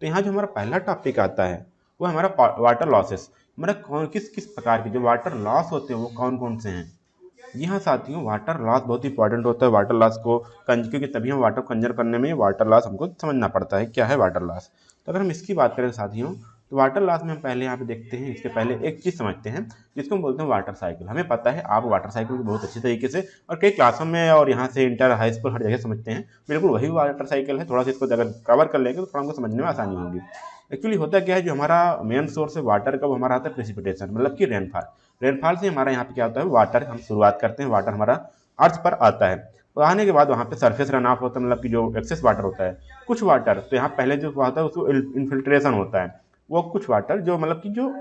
तो यहाँ जो हमारा पहला टॉपिक आता है वो हमारा वाटर लॉसेस, हमारा कौन किस किस प्रकार के जो वाटर लॉस होते हैं वो कौन कौन से हैं। जी हाँ साथियों, वाटर लॉस बहुत इंपॉर्टेंट होता है। वाटर लॉस को क्योंकि तभी हम वाटर कंजर्व करने में वाटर लॉस हमको समझना पड़ता है क्या है वाटर लॉस। तो अगर हम इसकी बात करें साथियों, तो वाटर लॉस में हम पहले यहाँ पे देखते हैं, इसके पहले एक चीज़ समझते हैं जिसको हम बोलते हैं वाटर साइकिल। हमें पता है आप वाटर साइकिल को बहुत अच्छी तरीके से और कई क्लासों में और यहाँ से इंटर हाई स्कूल हर जगह समझते हैं, बिल्कुल वही वाटर साइकिल है। थोड़ा सा इसको अगर कवर कर लेंगे तो थोड़ा हमको समझने में आसानी होगी। एक्चुअली होता क्या है, जो हमारा मेन सोर्स है वाटर का वो हमारा आता है प्रेसिपिटेशन, मतलब कि रेनफॉल। रेनफॉल से हमारा यहाँ पे क्या होता है, वाटर हम शुरुआत करते हैं, वाटर हमारा अर्थ पर आता है। तो आने के बाद वहाँ पे सरफेस रन ऑफ होता है, मतलब कि जो एक्सेस वाटर होता है। कुछ वाटर तो यहाँ पहले जो होता है उसको इन्फिल्ट्रेशन होता है, वो कुछ वाटर जो मतलब कि जो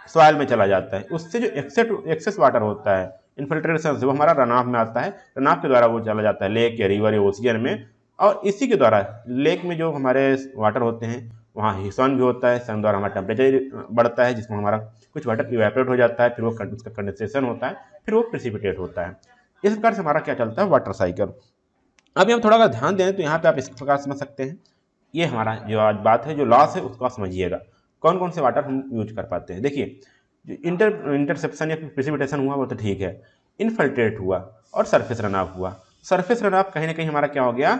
सॉइल में चला जाता है, उससे जो एक्सेस वाटर होता है इन्फिल्ट्रेशन से वो हमारा रन ऑफ में आता है। रन ऑफ के द्वारा वो चला जाता है लेक या रिवर या ओशियन में, और इसी के द्वारा लेक में जो हमारे वाटर होते हैं वहाँ सन भी होता है, सन द्वारा हमारा टेम्परेचर बढ़ता है, जिसमें हमारा कुछ वाटर इवेपोरेट हो जाता है, फिर वो उसका कंडेंसेशन होता है, फिर वो प्रेसिपिटेट होता है। इस प्रकार से हमारा क्या चलता है वाटर साइकिल। अब हम थोड़ा ध्यान दें तो यहाँ पे आप इस प्रकार समझ सकते हैं। ये हमारा जो आज बात है जो लॉस है उसको आप समझिएगा, कौन कौन से वाटर हम यूज कर पाते हैं। देखिए, जो इंटरसेप्शन या प्रेसिपिटेशन हुआ वो तो ठीक है, इनफिल्ट्रेट हुआ और सरफेस रन ऑफ हुआ। सरफेस रन ऑफ कहीं ना कहीं हमारा क्या हो गया,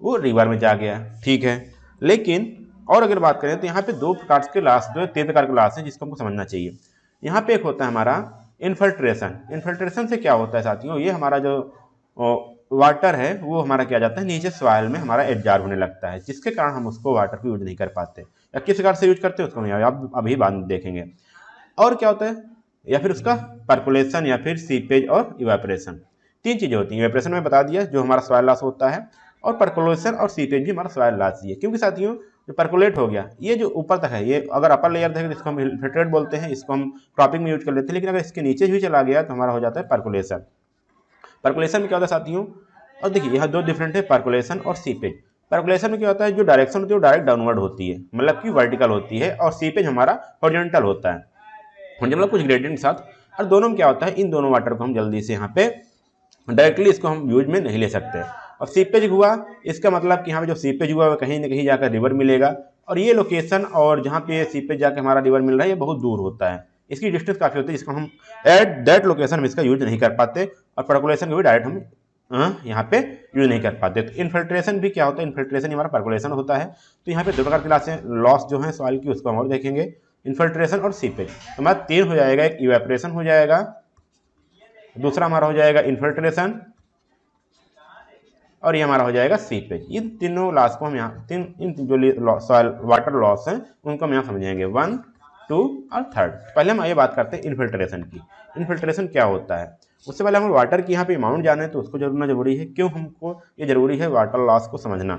वो रिवर में जा गया, ठीक है। लेकिन और अगर बात करें तो यहाँ पे दो प्रकार के लॉस, दो तीन प्रकार के लॉस हैं जिसको हमको समझना चाहिए। यहाँ पे एक होता है हमारा इन्फिल्ट्रेशन। इन्फिल्ट्रेशन से क्या होता है साथियों, ये हमारा जो वाटर है वो हमारा क्या जाता है नीचे सॉइल में हमारा एब्जॉर्ब होने लगता है, जिसके कारण हम उसको वाटर को यूज नहीं कर पाते, या किस प्रकार से यूज करते हैं उसको हम आप अभी बाद में देखेंगे। और क्या होता है, या फिर उसका पर्कुलेशन या फिर सीपेज और इवेपोरेशन। तीन चीज़ें होती हैं। इवेपोरेशन में बता दिया जो हमारा सॉइल लॉस होता है, और पर्कुलेशन और सीपेज भी हमारा सॉइल लॉस ही है। क्योंकि साथियों जो पर्कुलेट हो गया, ये जो ऊपर तक है, ये अगर अपर लेयर देखें इसको हम इन्फिल्ट्रेट बोलते हैं, इसको हम क्रॉपिंग में यूज कर लेते हैं। लेकिन अगर इसके नीचे भी चला गया तो हमारा हो जाता है पर्कुलेशन। पर्कुलेशन में क्या होता है साथियों, और देखिए यहाँ दो डिफरेंट है, पर्कुलेशन और सीपेज। पर्कुलेशन में क्या होता है, जो डायरेक्शन होती है वो डायरेक्ट डाउनवर्ड होती है, मतलब कि वर्टिकल होती है, और सीपेज हमारा हॉरिजॉन्टल होता है, मतलब कुछ ग्रेडियंट के साथ। और दोनों में क्या होता है, इन दोनों वाटर को हम जल्दी से यहाँ पे डायरेक्टली इसको हम यूज में नहीं ले सकते। और सीपेज हुआ, इसका मतलब कि यहाँ पे जो सीपेज हुआ वो कहीं ना कहीं जाकर रिवर मिलेगा, और ये लोकेशन और जहाँ पे सीपेज जाकर हमारा रिवर मिल रहा है ये बहुत दूर होता है, इसकी डिस्टेंस काफ़ी होती है, जिसको हम एट दैट लोकेशन हम इसका यूज नहीं कर पाते। और पर्कुलेशन को भी डायरेक्ट हम यहाँ पे यूज नहीं कर पाते। तो इन्फिल्ट्रेशन भी क्या होता है, इन्फिल्ट्रेशन हमारा पर्कुलेशन होता है। तो यहाँ पे दो प्रकार की लॉस जो है सॉइल की उसको हम और देखेंगे, इन्फिल्ट्रेशन और सीपेज। तो हमारा तीन हो जाएगा, एक इवेपोरेशन हो जाएगा, दूसरा हमारा हो जाएगा इन्फिल्ट्रेशन, और ये हमारा हो जाएगा सीपेज। ये तीनों लॉस को हम यहाँ इन जो सॉइल वाटर लॉस हैं उनको हम यहाँ समझेंगे, 1, 2 और 3। पहले हम ये बात करते हैं इन्फिल्ट्रेशन की। इन्फिल्ट्रेशन क्या होता है, उससे पहले हम वाटर की यहाँ पे अमाउंट जाने तो उसको जानना जरूरी है। क्यों हमको ये जरूरी है वाटर लॉस को समझना,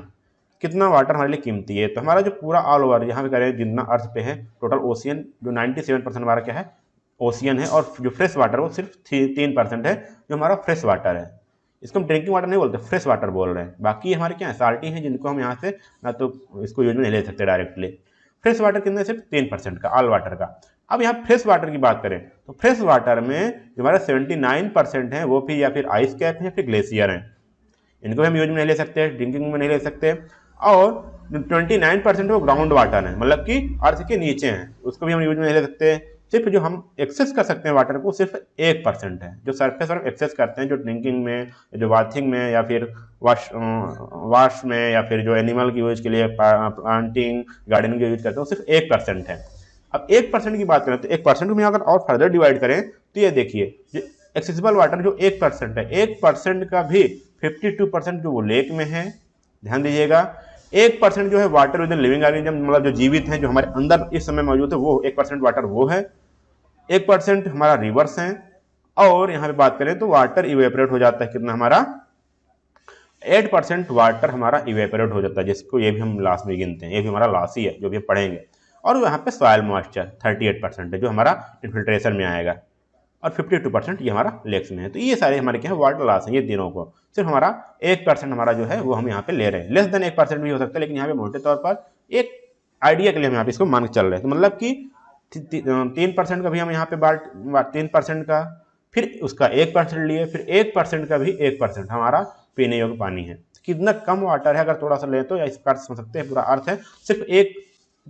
कितना वाटर हमारे लिए कीमती है। तो हमारा जो पूरा ऑल ओवर यहाँ पे करें जितना अर्थ पे है टोटल ओशियन, जो 97% हमारा क्या है ओशियन है, और जो फ्रेश वाटर वो सिर्फ 3% है जो हमारा फ्रेश वाटर है। इसको हम ड्रिंकिंग वाटर नहीं बोलते, फ्रेश वाटर बोल रहे हैं। बाकी हमारे क्या है साल्टी हैं, जिनको हम यहाँ से ना तो इसको यूज में नहीं ले सकते डायरेक्टली। फ्रेश वाटर कितना, सिर्फ 3% का ऑल वाटर का। अब यहाँ फ्रेश वाटर की बात करें तो फ्रेश वाटर में जो हमारा 79% है वो फिर या फिर आइस कैप है या फिर ग्लेशियर है, इनको भी हम यूज में नहीं ले सकते, ड्रिंकिंग में नहीं ले सकते। और 29% वो ग्राउंड वाटर है, मतलब कि अर्थ के नीचे हैं, उसको भी हम यूज में नहीं ले सकते। सिर्फ जो हम एक्सेस कर सकते हैं वाटर को सिर्फ 1% है, जो सरफेस पर एक्सेस करते हैं, जो ड्रिंकिंग में, जो बाथिंग में, या फिर वाश में, या फिर जो एनिमल की यूज के लिए प्लांटिंग गार्डनिंग यूज करते हैं, वो सिर्फ 1% है। अब 1% की बात करें तो 1% में अगर और फर्दर डिवाइड करें तो ये देखिए जो एक्सेसिबल वाटर जो 1% है, 1% का भी 52% जो वो लेक में है, ध्यान दीजिएगा। 1% जो है water with in living organism, मतलब जो जीवित हैं जो हमारे अंदर इस समय मौजूद है, वो 1% वाटर वो है। 1% हमारा रिवर्स है। और यहाँ पे बात करें तो वाटर इवेपोरेट हो जाता है, कितना हमारा 8% वाटर हमारा इवेपोरेट हो जाता है, जिसको ये भी हम लास्ट में गिनते हैं, ये भी हमारा लॉस ही है जो भी हम पढ़ेंगे। और यहाँ पे सॉइल मॉइस्चर 38% है जो हमारा इन्फिल्ट्रेशन में आएगा, और 52% ये हमारा लेक्स में है। तो ये सारे हमारे क्या है वाटर लॉस है, ये तीनों को सिर्फ हमारा 1% हमारा जो है वो हम यहाँ पे ले रहे हैं। लेस देन 1% भी हो सकता है, लेकिन यहाँ पे मोटे तौर पर एक आइडिया के लिए हम यहाँ पे इसको मान के चल रहे हैं। तो मतलब कि 3% का भी हम यहाँ पे 3% का, फिर उसका 1% लिए, फिर 1% का भी 1% हमारा पीने योग्य पानी है। कितना कम वाटर है, अगर थोड़ा सा लें तो या इस प्रकार समझ सकते हैं, पूरा अर्थ है सिर्फ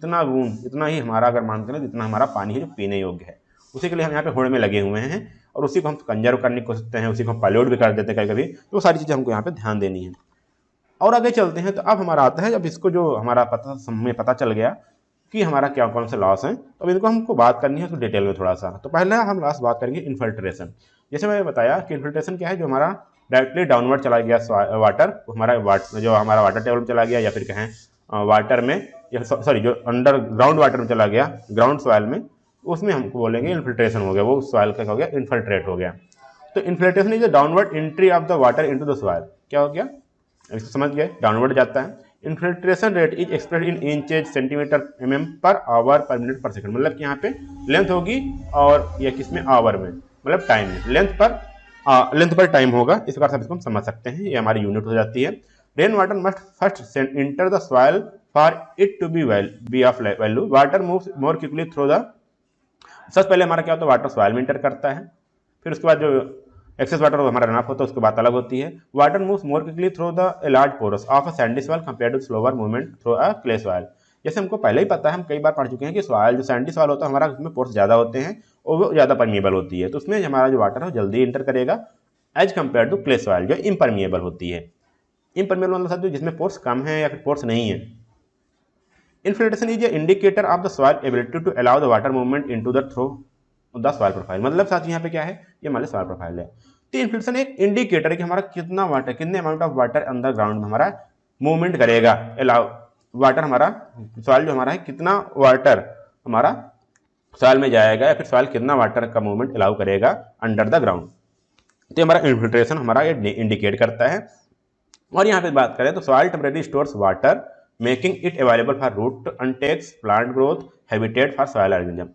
इतना बूंद, इतना ही हमारा अगर मान करें इतना हमारा पानी है जो पीने योग्य है। उसी के लिए हम यहाँ पे होड़ में लगे हुए हैं और उसी को हम कंजर्व करने की कोशिश करते हैं, उसी को हम पॉल्यूट भी कर देते हैं कभी कभी। तो वो सारी चीज़ें हमको यहाँ पे ध्यान देनी है। और आगे चलते हैं तो अब हमारा आता है, जब इसको जो हमारा हमें पता चल गया कि हमारा क्या कौन से लॉस हैं, तो अब इनको हमको बात करनी है उसको डिटेल में थोड़ा सा। तो पहले हम लॉस बात करेंगे इन्फिल्ट्रेशन। जैसे मैंने बताया कि इन्फिल्ट्रेशन क्या है, जो हमारा डायरेक्टली डाउनवर्ड चला गया वाटर, जो हमारा वाटर टेबल में चला गया या फिर कहें वाटर में, या सॉरी जो अंडर ग्राउंड वाटर में चला गया, ग्राउंड सॉइल में, उसमें हमको बोलेंगे इन्फिल्ट्रेशन हो गया, वो सॉइल का हो गया इन्फिल्ट्रेट हो गया। तो infiltration is the downward entry of the water into the soil. क्या हो गया, इसको समझ गए, डाउनवर्ड जाता है। Infiltration rate is express in inches centimetre mm per hour पर मिनट पर सेकंड। मतलब कि यहाँ पे लेंथ होगी और ये किसमें, आवर में, मतलब टाइम में, लेंथ पर टाइम होगा, इस प्रकार से इसको हम समझ सकते हैं, ये हमारी यूनिट हो जाती है। Rain water must first enter the soil for it to be of value. Water moves more quickly through the, सबसे पहले हमारा क्या होता है, वाटर सॉइल में इंटर करता है, फिर उसके बाद जो एक्सेस वाटर हमारा रन ऑफ होता है उसकी बात अलग होती है। Water moves more quickly through the large pores of a sandy soil compared to slower movement through a clay soil. जैसे हमको पहले ही पता है, हम कई बार पढ़ चुके हैं कि सॉइल जो सैंडी सॉइल होता है हमारा, उसमें पोर्स ज़्यादा होते हैं और वो ज़्यादा परमिएबल होती है, तो उसमें हमारा जो वाटर है वो जल्दी इंटर करेगा as compare to clay soil जो इम्परमिएबल होती है। इम्परमिएबल मतलब साथ जिसमें पोर्स कम है या फिर पोर्स नहीं है। Infiltration is a indicator of the soil ability to allow the water movement into the through the soil profile. मतलब साथ यहाँ पे क्या है, ये हमारे सॉइल प्रोफाइल है। तो इन्फिल्ट्रेशन एक इंडिकेटर है कि हमारा कितना वाटर, कितने अमाउंट ऑफ वाटर अंदर ग्राउंड में हमारा मूवमेंट करेगा, अलाउ वाटर हमारा सॉइल जो हमारा है, कितना वाटर हमारा सॉइल में जाएगा या फिर सॉइल कितना वाटर का मूवमेंट अलाउ करेगा अंडर द ग्राउंड। तो हमारा इन्फिल्ट्रेशन हमारा ये इंडिकेट करता है। और यहाँ पे बात करें तो soil temporary stores water making it available for root uptakes plant growth habitat for soil organism.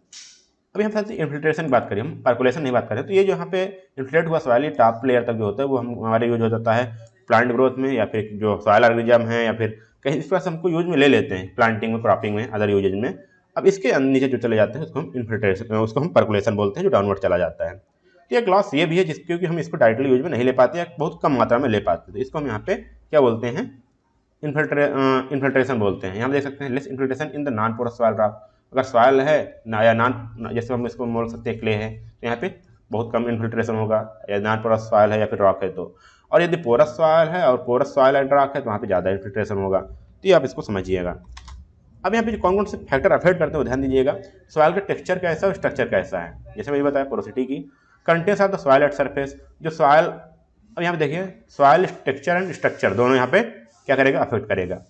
अभी हम साथ इन्फिल्ट्रेशन की बात करें, हम पर्कुलेशन नहीं बात करें, तो ये जो यहाँ पे इन्फ्लेट हुआ सॉइल टॉप लेयर तक जो होता है वो हमारे यूज हो जाता है प्लांट ग्रोथ में, या फिर जो सॉइल ऑर्गेनिज्म है, या फिर कहीं इस तरह से हमको यूज में ले लेते हैं, प्लांटिंग में, क्रॉपिंग में, अदर यूजेज में। अब इसके नीचे जो चले जाते हैं उसको हम इन्फिल्ट्रेशन, उसको हम पर्कुलेशन बोलते हैं, जो डाउनवर्ड चला जाता है। तो एक लॉस ये भी है क्योंकि हम इसको डायरेक्टली यूज में नहीं ले पाते या बहुत कम मात्रा में ले पाते, तो इसको हम यहाँ पे क्या बोलते हैं, इन्फिल्ट्रेशन बोलते हैं। यहाँ देख सकते हैं less infiltration in the non porous soil rock. अगर सॉइल है ना या नॉन, जैसे हम इसको बोल सकते हैं क्ले है, तो यहाँ पे बहुत कम इन्फिल्ट्रेशन होगा, या नॉन पोरस सॉइल है या फिर रॉक है तो। और यदि पोरस सॉइल है और पोरस सॉइल एंड रॉक है तो वहाँ पे ज़्यादा इन्फिल्ट्रेशन होगा। तो ये आप इसको समझिएगा। अब यहाँ पे कौन कौन से फैक्टर अफेक्ट करते हैं वो ध्यान दीजिएगा। सॉइल का टेक्सचर कैसा है और स्ट्रक्चर कैसा है, जैसे मैंने बताया पोरोसिटी की, contents of the soil at surface, जो सॉइल, अब यहाँ पे देखिए सॉइल टेक्सचर एंड स्ट्रक्चर दोनों यहाँ पे क्या करेगा, अफेक्ट करेगा।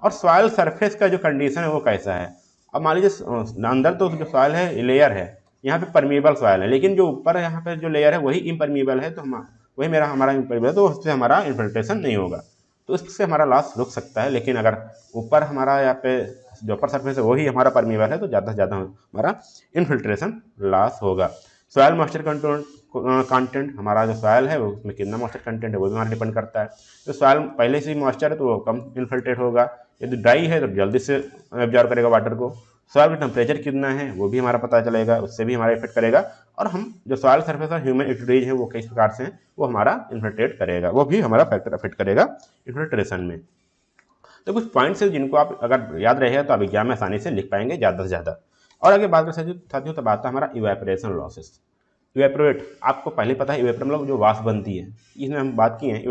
और सॉइल सरफेस का जो कंडीशन है वो कैसा है। अब मान लीजिए अंदर तो जो सॉइल है लेयर है, यहाँ पे परमिएबल सॉइल है, लेकिन जो ऊपर यहाँ पे जो लेयर है वही इम्परमिएबल है, तो वही हमारा इम्परमिएबल है, तो उससे हमारा इन्फिल्ट्रेशन नहीं होगा, तो इससे हमारा लॉस रुक सकता है। लेकिन अगर ऊपर हमारा यहाँ पे जो अपर सरफेस है वही हमारा परमिएबल है तो ज़्यादा से ज़्यादा हमारा इन्फिल्ट्रेशन लॉस होगा। सॉइल मॉइस्चर कंटेंट, हमारा जो सॉइल है उसमें कितना मॉइस्चर कंटेंट है वो भी हमारा डिपेंड करता है। तो सॉइल पहले से ही मॉइस्चर है तो वो कम इन्फिल्ट्रेट होगा, यदि ड्राई है तो जल्दी से एब्जॉर्ब करेगा वाटर को। सॉइल का टेम्परेचर कितना है वो भी हमारा पता चलेगा, उससे भी हमारा इफेक्ट करेगा। और हम जो सॉइल सरफेस और ह्यूमन एक्टिविटीज है वो किस प्रकार से हैं वो हमारा इन्फिल्ट्रेट करेगा, वो भी हमारा फैक्टर अफेक्ट करेगा इन्फिल्ट्रेशन में। तो कुछ पॉइंट्स है जिनको आप अगर याद रहेगा तो आप एग्जाम में आसानी से लिख पाएंगे ज़्यादा से ज़्यादा। और आगे बात कर साथियों तो बात है हमारा इवेपोरेशन लॉसेस। इवेपोरेट, आपको पहले पता है इवेपोरेट मतलब जो वाष्प बनती है, इसमें हम बात की है।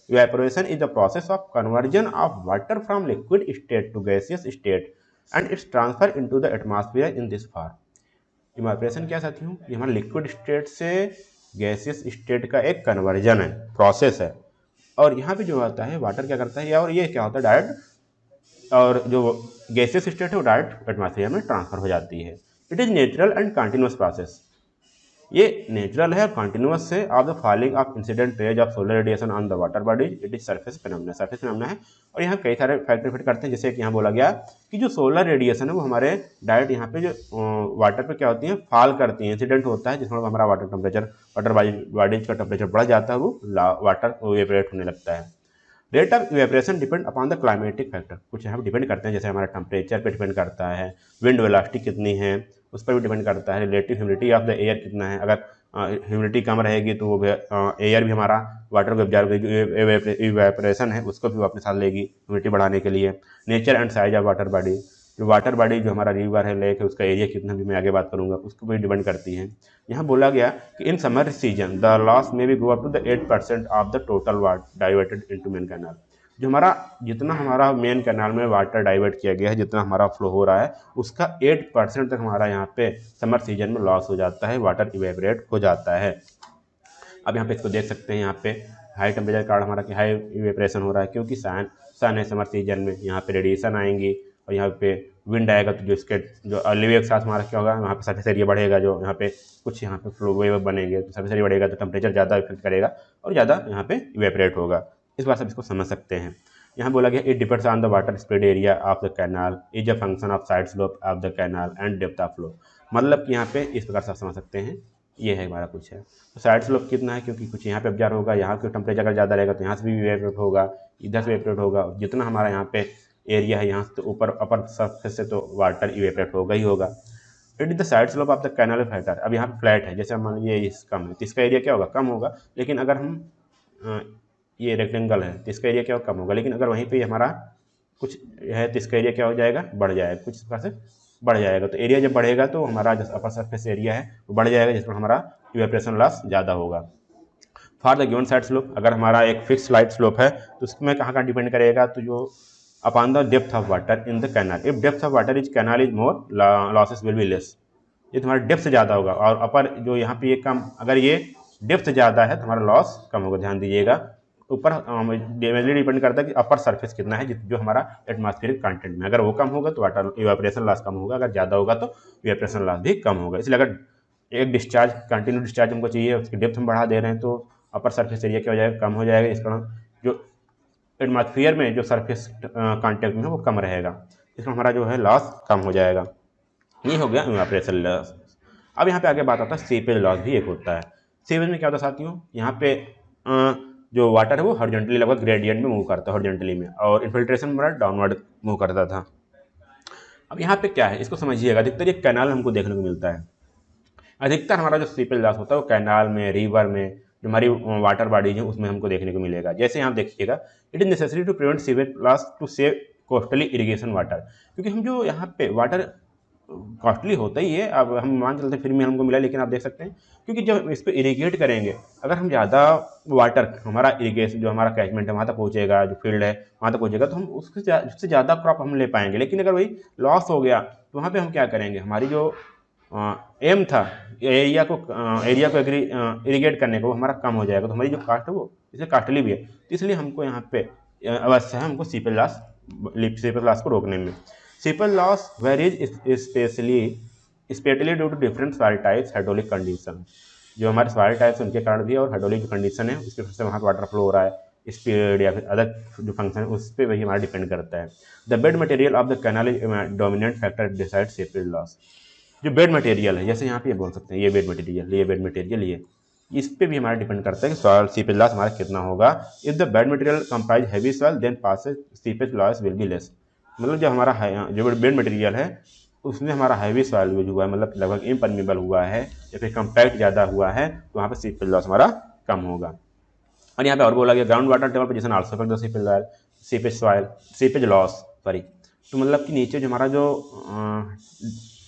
Evaporation is the process of conversion of water from liquid state to gaseous state and its transfer into the atmosphere in this form. Evaporation क्या साथियों, ये हमारा लिक्विड स्टेट से गैसियस स्टेट का एक कन्वर्जन है, प्रोसेस है। और यहाँ पे जो होता है वाटर क्या करता है, और ये क्या होता है डायरेक्ट, और जो गैसियस स्टेट है वो डायरेक्ट एटमॉस्फेयर में ट्रांसफर हो जाती है। It is natural and continuous process, ये नेचुरल है और कंटिन्यूस है of the falling of incident raise of solar radiation on the water bodies. It is surface phenomena, surface phenomena है। और यहाँ कई सारे फैक्टर फिट करते हैं, जैसे कि यहाँ बोला गया कि जो सोलर रेडिएशन है वो हमारे डायरेक्ट यहाँ पे जो वाटर पे क्या होती है, फॉल करती है, इंसिडेंट होता है, जिसमें हमारा वाटर टेम्परेचर, वाटर बॉडीज का टेम्परेचर बढ़ जाता है, वो वाटर इवेपोरेट होने लगता है। Rate of evaporation depend upon the climatic factor, कुछ यहाँ पर डिपेंड करते हैं, जैसे हमारा टेम्परेचर पे डिपेंड करता है, विंड वेलोसिटी कितनी है उस पर भी डिपेंड करता है, relative humidity of the air कितना है, अगर ह्यूमिडिटी कम रहेगी तो वो एयर भी हमारा वाटर को एब्जॉर्ब करेगी, इवेपोरेशन है उसको भी वो अपने साथ लेगी ह्यूमिडिटी बढ़ाने के लिए। Nature and size of water body, जो वाटर बॉडी जो हमारा रिवर है, लेक है, उसका एरिया कितना भी मैं आगे बात करूँगा, उसको भी डिपेंड करती है। यहाँ बोला गया कि in summer season the loss में be go up to the 8% of the total water diverted into main canal. जो हमारा जितना हमारा मेन कैनाल में वाटर डाइवर्ट किया गया है, जितना हमारा फ्लो हो रहा है, उसका 8% तक हमारा यहाँ पे समर सीजन में लॉस हो जाता है, वाटर इवेपरेट हो जाता है। अब यहाँ पे इसको देख सकते हैं, यहाँ पे हाई टेम्परेचर के कारण हमारा कि हाई इवेपरेशन हो रहा है, क्योंकि सन है समर सीजन में, यहाँ पे रेडिएशन आएंगी और यहाँ पे विंड आएगा, तो जो इसके जो अर्ली वेव के साथ हमारा क्या होगा, वहाँ पे सरफेस एरिया बढ़ेगा, जो यहाँ पे कुछ यहाँ पे फ्लो वेव बनेंगे, तो सरफेस एरिया बढ़ेगा तो टेम्परेचर ज़्यादा इफेक्ट करेगा और ज़्यादा यहाँ पे इवेपरेट होगा। इस बात से इसको समझ सकते हैं। यहाँ बोला गया it depends on the water spread area of the canal is a function of side slope of the canal and depth of flow. मतलब कि यहाँ पे इस प्रकार से आप समझ सकते हैं, ये है हमारा कुछ है। तो साइड स्लोप कितना है, क्योंकि कुछ यहाँ पे ऑब्जर्व होगा, यहाँ के टेम्परेचर अगर ज़्यादा रहेगा तो यहाँ से भी इवेपरेट होगा, इधर से इवेपरेट होगा, जितना हमारा यहाँ पे एरिया है यहाँ से तो ऊपर अपर सरफेस से तो वाटर इवेपरेट होगा ही होगा। It is the side slope of the canal factor. अब यहाँ फ्लैट है, जैसे मान लीजिए इस कम है तो इसका एरिया क्या होगा, कम होगा। लेकिन अगर हम ये रेक्टेंगल है तो इसका एरिया क्या होगा, कम होगा। लेकिन अगर वहीं पे हमारा कुछ है तो इसका एरिया क्या हो जाएगा, बढ़ जाएगा, कुछ इस प्रकार से बढ़ जाएगा। तो एरिया जब बढ़ेगा तो हमारा जो अपर सरफेस एरिया है वो बढ़ जाएगा, जिस पर हमारा इवेपरेशन लॉस ज़्यादा होगा। For the given side slope, अगर हमारा एक फिक्स साइड स्लोप है तो उसमें कहाँ डिपेंड करेगा, तो जो upon the depth of water in the canal. If depth of water is canal is more, losses will be less. ये तुम्हारा डेप्थ ज़्यादा होगा, और अपर जो यहाँ पे ये कम, अगर ये डेप्थ ज़्यादा है तो हमारा लॉस कम होगा। ध्यान दीजिएगा, ऊपर मेनली डिपेंड करता है कि अपर सरफेस कितना है, जो हमारा एटमॉस्फेरिक कंटेंट में, अगर वो कम होगा तो वाटर इवेपरेशन लॉस कम होगा, अगर ज़्यादा होगा तो इवेपरेशन लॉस भी कम होगा। इसलिए अगर एक डिस्चार्ज कंटिन्यू डिस्चार्ज हमको चाहिए, उसकी डेप्थ हम बढ़ा दे रहे हैं तो अपर सरफेस एरिया क्या हो जाएगा, कम हो जाएगा। इस कारण जो एटमॉस्फेयर में जो सरफेस कॉन्टेक्ट में है वो कम रहेगा, इसमें हमारा जो है लॉस कम हो जाएगा। ये हो गया इवेपरेशन लॉस। अब यहाँ पे आगे बात आता है सीपेज लॉस भी एक होता है। सीपेज में क्या होता है साथियों, यहाँ पे जो वाटर है वो हॉरिजॉन्टली लगभग ग्रेडियंट में मूव करता है, हॉरिजॉन्टली में, और इन्फिल्ट्रेशन हमारा डाउनवर्ड मूव करता था। अब यहाँ पे क्या है, इसको समझिएगा। अधिकतर ये कैनाल हमको देखने को मिलता है, अधिकतर हमारा जो सीपेज लॉस होता है वो कैनाल में, रिवर में, जो हमारी वाटर बॉडीज है उसमें हमको देखने को मिलेगा। जैसे यहाँ देखिएगा, it is necessary to prevent sewage loss to save costly irrigation water. क्योंकि हम जो यहाँ पे वाटर कॉस्टली होता ही है, अब हम मान चलते हैं फ्री में हमको मिला, लेकिन आप देख सकते हैं क्योंकि जब इस पर इरीगेट करेंगे, अगर हम ज़्यादा वाटर हमारा इरीगेशन जो हमारा कैचमेंट है वहाँ तक पहुँचेगा, जो फील्ड है वहाँ तक पहुँचेगा, तो हम उससे ज़्यादा क्रॉप हम ले पाएंगे। लेकिन अगर वही लॉस हो गया तो वहाँ पे हम क्या करेंगे, हमारी जो एम था एरिया को इरीगेट करने को, वो हमारा कम हो जाएगा, तो हमारी जो कास्ट है वो इसे कास्टली भी है। तो इसलिए हमको यहाँ पे अवश्य है हमको सीपेज लॉस को रोकने में। Seepage loss varies specially due to different soil types, hydraulic condition. जो हमारे सॉइल टाइप्स उनके कारण भी है, और हाइड्रोलिक जो कंडीशन है उसके वजह से वहाँ पर वाटर फ्लो हो रहा है, स्पीड या फिर अदर जो फंक्शन है उस पर वही हमारा डिपेंड करता है। The bed material of the canal is dominant factor decide seepage loss. जो बेड मटेरियल है, जैसे यहाँ पे ये बोल सकते हैं ये बेड मटेरियल, ये इस पे भी हमारा डिपेंड करता है कि सॉइल सीपेज लॉस हमारा कितना होगा। If the bed material comprise heavy soil then passes seepage loss will be less. मतलब जो हमारा जो बेड मटेरियल है उसमें हमारा हैवी सॉइल यूज हुआ है, मतलब लगभग इम्परमीबल हुआ है या फिर कम्पैक्ट ज़्यादा हुआ है, तो वहाँ पर सीपेज लॉस हमारा कम होगा। और यहाँ पे और बोला गया ground water table position also affect the seepage loss sorry. तो मतलब कि नीचे जो हमारा जो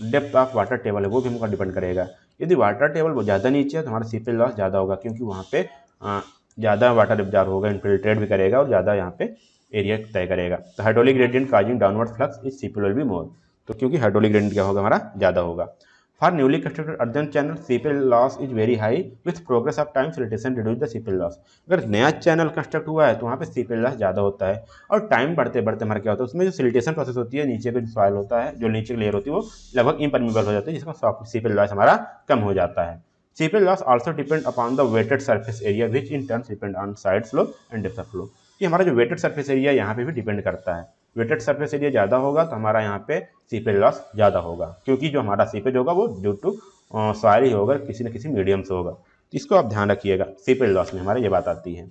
डेप्थ ऑफ वाटर टेबल है वो भी हमको डिपेंड करेगा। यदि वाटर टेबल बहुत ज़्यादा नीचे है तो हमारा सीपेज लॉस ज़्यादा होगा, क्योंकि वहाँ पे ज़्यादा वाटर एब्जॉर्ब होगा, इनफिल्ट्रेट भी करेगा और ज़्यादा यहाँ पे एरिया तय करेगा। तो hydraulic gradient causing downward flux is seepage will be more. तो क्योंकि हाइड्रोलिक ग्रेडियंट क्या होगा, हमारा ज़्यादा होगा। For newly constructed earthen channel seepage loss is very high, with progress of time siltation reduce the seepage loss. अगर नया channel construct हुआ है तो वहाँ पे सीपेज लॉस ज़्यादा होता है, और टाइम बढ़ते बढ़ते हमारा क्या होता है, उसमें जो सिलिटेशन प्रोसेस होती है, नीचे का जो सॉइल होता है, जो नीचे की लेयर होती है वो लगभग इम्परमीबल हो जाती है, जिसका सीपेज लॉस हमारा कम हो जाता है। Seepage loss also depend upon the wetted surface area which in turn depend on side slope and depth of flow. ये हमारा जो वेटेड सरफेस एरिया यहाँ पे भी डिपेंड करता है। वेटेड सरफेस एरिया ज़्यादा होगा तो हमारा यहाँ पे सीपेज लॉस ज़्यादा होगा, क्योंकि जो हमारा सीपेज होगा वो ड्यू टू सॉइल ही होगा, किसी न किसी मीडियम से होगा। तो इसको आप ध्यान रखिएगा, सीपेज लॉस में हमारे ये बात आती है।